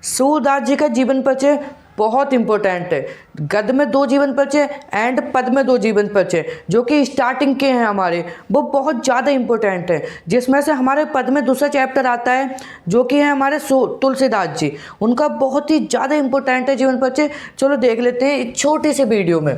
सूरदास जी का जीवन परिचय बहुत इंपॉर्टेंट है। गद्य में 2 जीवन परिचय एंड पद में 2 जीवन परिचय जो कि स्टार्टिंग के हैं हमारे, वो बहुत ज़्यादा इंपॉर्टेंट है। जिसमें से हमारे पद में दूसरा चैप्टर आता है जो कि है हमारे तुलसीदास जी, उनका बहुत ही ज़्यादा इंपॉर्टेंट है जीवन परिचय। चलो देख लेते हैं एक छोटे से वीडियो में,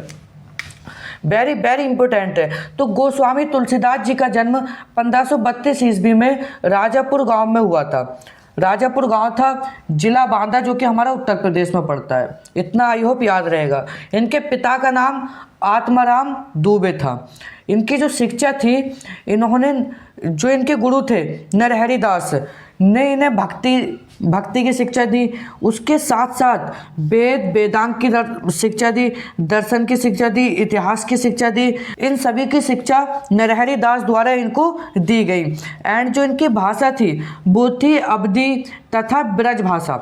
वेरी वेरी इंपॉर्टेंट है। तो गोस्वामी तुलसीदास जी का जन्म 1532 ईस्वी में राजापुर गांव में हुआ था। राजापुर गांव था, जिला बांदा, जो कि हमारा उत्तर प्रदेश में पड़ता है। इतना आई होप याद रहेगा। इनके पिता का नाम आत्माराम दुबे था। इनकी जो शिक्षा थी, इन्होंने जो इनके गुरु थे नरहरि दास ने इन्हें भक्ति की शिक्षा दी। उसके साथ साथ वेदांत की शिक्षा दी, दर्शन की शिक्षा दी, इतिहास की शिक्षा दी। इन सभी की शिक्षा नरहरि दास द्वारा इनको दी गई। एंड जो इनकी भाषा थी वो थी अवधी तथा ब्रज भाषा।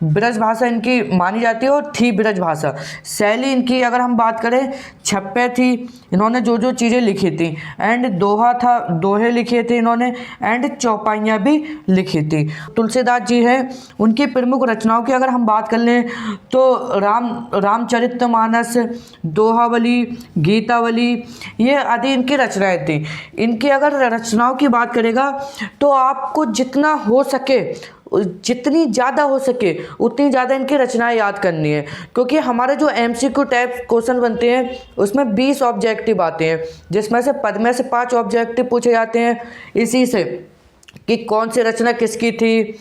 ब्रज भाषा इनकी मानी जाती है और थी ब्रज भाषा। शैली इनकी अगर हम बात करें, छप्पे थी, इन्होंने जो जो चीज़ें लिखी थी। एंड दोहा था, दोहे लिखे थे इन्होंने। एंड चौपाइयाँ भी लिखी थी। तुलसीदास जी हैं, उनकी प्रमुख रचनाओं की अगर हम बात कर लें तो रामचरितमानस, दोहावली, गीतावली, ये आदि इनकी रचनाएं थी। इनकी अगर रचनाओं की बात करेगा तो आपको जितना हो सके, जितनी ज़्यादा हो सके उतनी ज़्यादा इनकी रचनाएं याद करनी है, क्योंकि हमारे जो MCQ टाइप क्वेश्चन बनते हैं उसमें 20 ऑब्जेक्टिव आते हैं, जिसमें से पद में से 5 ऑब्जेक्टिव पूछे जाते हैं इसी से कि कौन सी रचना किसकी थी,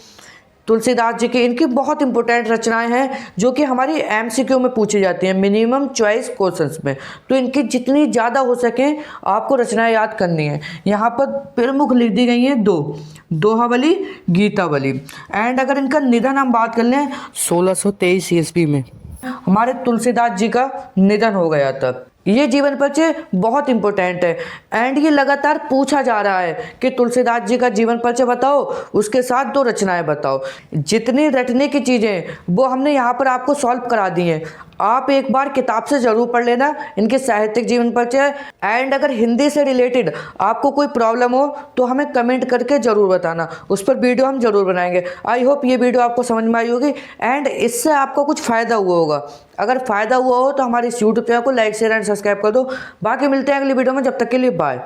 तुलसीदास जी की। इनकी बहुत इंपॉर्टेंट रचनाएं हैं जो कि हमारी MCQ में पूछी जाती हैं, मिनिमम चॉइस क्वेश्चंस में। तो इनकी जितनी ज़्यादा हो सके आपको रचनाएं याद करनी है। यहाँ पर प्रमुख लिख दी गई हैं 2, दोहावली, गीतावली। एंड अगर इनका निधन हम बात कर लें, 1623 ईस्वी में हमारे तुलसीदास जी का निधन हो गया था। ये जीवन परिचय बहुत इंपॉर्टेंट है एंड ये लगातार पूछा जा रहा है कि तुलसीदास जी का जीवन परिचय बताओ, उसके साथ 2 रचनाएं बताओ। जितनी रटने की चीज़ें वो हमने यहाँ पर आपको सॉल्व करा दी हैं। आप एक बार किताब से ज़रूर पढ़ लेना इनके साहित्यिक जीवन परिचय। एंड अगर हिंदी से रिलेटेड आपको कोई प्रॉब्लम हो तो हमें कमेंट करके ज़रूर बताना, उस पर वीडियो हम ज़रूर बनाएंगे। आई होप ये वीडियो आपको समझ में आई होगी एंड इससे आपको कुछ फ़ायदा हुआ होगा। अगर फ़ायदा हुआ हो तो हमारे इस यूट्यूब चैनल को लाइक, शेयर एंड सब्सक्राइब कर दो। बाकी मिलते हैं अगली वीडियो में, जब तक के लिए बाय।